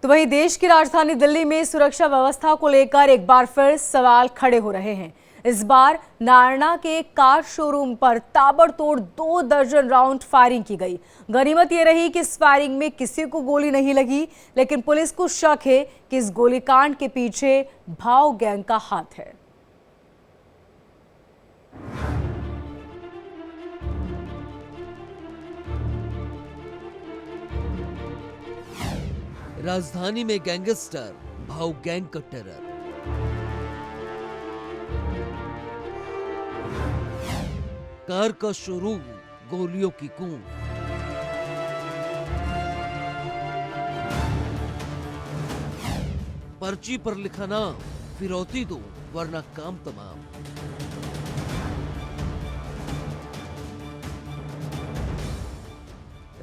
तो वहीं देश की राजधानी दिल्ली में सुरक्षा व्यवस्था को लेकर एक बार फिर सवाल खड़े हो रहे हैं। इस बार नारना के कार शोरूम पर ताबड़तोड़ 2 दर्जन राउंड फायरिंग की गई। गनीमत ये रही कि इस फायरिंग में किसी को गोली नहीं लगी, लेकिन पुलिस को शक है कि इस गोलीकांड के पीछे भाव गैंग का हाथ है। राजधानी में गैंगस्टर, भाव गैंग का टेरर। कार का शोरूम, गोलियों की गूंज। पर्ची पर लिखा नाम, फिरौती दो वरना काम तमाम।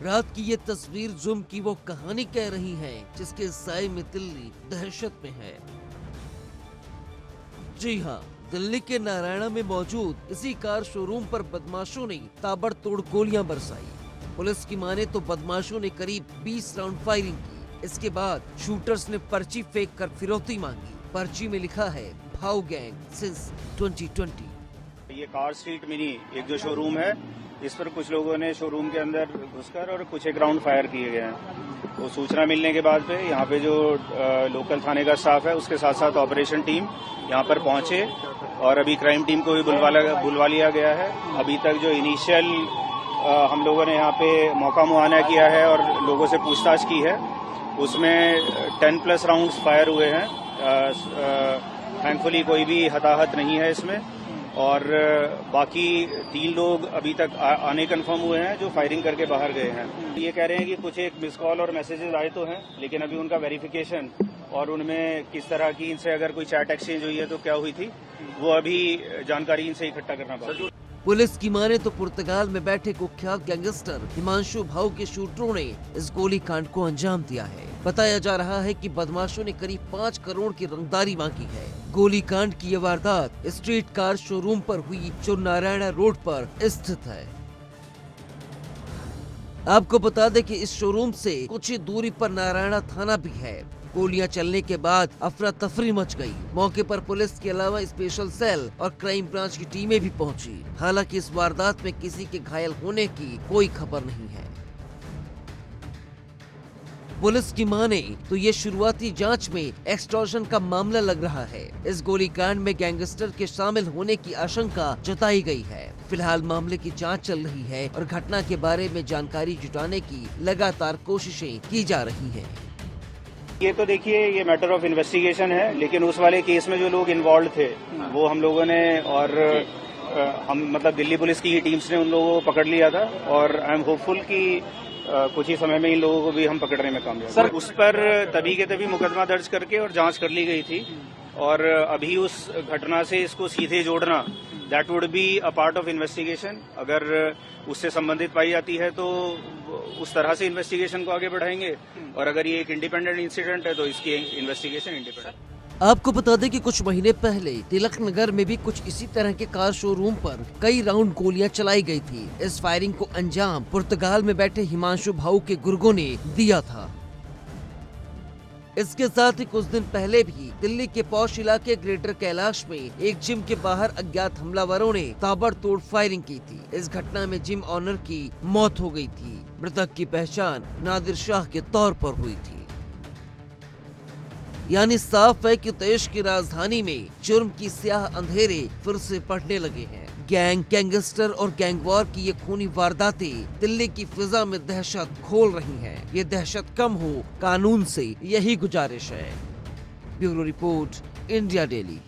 रात की ये तस्वीर जुर्म की वो कहानी कह रही है जिसके साए में दिल्ली दहशत में है। जी हाँ, दिल्ली के नारायणा में मौजूद इसी कार शोरूम पर बदमाशों ने ताबड़तोड़ गोलियां बरसाई। पुलिस की माने तो बदमाशों ने करीब 20 राउंड फायरिंग की। इसके बाद शूटर्स ने पर्ची फेंक कर फिरौती मांगी। पर्ची में लिखा है भाव गैंग सिंस 2020। ये कार स्ट्रीट मिनी एक जो शोरूम है, इस पर कुछ लोगों ने शोरूम के अंदर घुसकर और कुछ एक राउंड फायर किए गए हैं। तो सूचना मिलने के बाद पे यहाँ पे जो लोकल थाने का स्टाफ है उसके साथ साथ ऑपरेशन टीम यहाँ पर पहुंचे और अभी क्राइम टीम को भी बुलवा लिया गया है। अभी तक जो इनिशियल हम लोगों ने यहाँ पे मौका मुआयना किया है और लोगों से पूछताछ की है, उसमें 10+ राउंड्स फायर हुए हैं। थैंकफुली कोई भी हताहत नहीं है इसमें और बाकी 3 लोग अभी तक आने कंफर्म हुए हैं जो फायरिंग करके बाहर गए हैं। ये कह रहे हैं कि कुछ एक मिस कॉल और मैसेजेस आए तो हैं, लेकिन अभी उनका वेरिफिकेशन और उनमें किस तरह की इनसे अगर कोई चैट एक्सचेंज हुई है तो क्या हुई थी, वो अभी जानकारी इनसे इकट्ठा करना बाकी। पुलिस की माने तो पुर्तगाल में बैठे कुख्यात गैंगस्टर हिमांशु भाऊ के शूटरों ने इस गोलीकांड को अंजाम दिया है। बताया जा रहा है कि बदमाशों ने करीब 5 करोड़ की रंगदारी मांगी है। गोलीकांड की यह वारदात स्ट्रीट कार शोरूम पर हुई जो नारायणा रोड पर स्थित है। आपको बता दें कि इस शोरूम से कुछ ही दूरी पर नारायणा थाना भी है। गोलियां चलने के बाद अफरा तफरी मच गई। मौके पर पुलिस के अलावा स्पेशल सेल और क्राइम ब्रांच की टीमें भी पहुंची। हालांकि इस वारदात में किसी के घायल होने की कोई खबर नहीं है। पुलिस की माने तो ये शुरुआती जांच में एक्सटॉर्शन का मामला लग रहा है। इस गोलीकांड में गैंगस्टर के शामिल होने की आशंका जताई गई है। फिलहाल मामले की जांच चल रही है और घटना के बारे में जानकारी जुटाने की लगातार कोशिशें की जा रही हैं। ये तो देखिए, ये मैटर ऑफ इन्वेस्टिगेशन है, लेकिन उस वाले केस में जो लोग इन्वॉल्व थे वो हम लोगों ने और हम मतलब दिल्ली पुलिस की ही टीम्स ने उन लोगों को पकड़ लिया था और आई एम होपफुल कि कुछ ही समय में इन लोगों को भी हम पकड़ने में कामयाब। उस पर तभी के तभी मुकदमा दर्ज करके और जांच कर ली गई थी और अभी उस घटना से इसको सीधे जोड़ना that would be a part of investigation. अगर उससे संबंधित पाई जाती है तो उस तरह से इन्वेस्टिगेशन को आगे बढ़ाएंगे और अगर ये एक इंडिपेंडेंट इंसिडेंट है तो इसकी इन्वेस्टिगेशन इंडिपेंडेंट। आपको बता दें कि कुछ महीने पहले तिलक नगर में भी कुछ इसी तरह के कार शोरूम पर कई राउंड गोलियां चलाई गई थी। इस फायरिंग को अंजाम पुर्तगाल में बैठे हिमांशु भाऊ के गुर्गों ने दिया था। इसके साथ ही कुछ दिन पहले भी दिल्ली के पौष इलाके ग्रेटर कैलाश में एक जिम के बाहर अज्ञात हमलावरों ने ताबड़तोड़ फायरिंग की थी। इस घटना में जिम ऑनर की मौत हो गई थी। मृतक की पहचान नादिर शाह के तौर पर हुई थी। यानी साफ है कि देश की राजधानी में जुर्म की स्याह अंधेरे फिर से पड़ने लगे हैं। गैंगस्टर और गैंगवॉर की ये खूनी वारदातें दिल्ली की फिजा में दहशत घोल रही हैं। ये दहशत कम हो, कानून से यही गुजारिश है। Bureau report, India daily.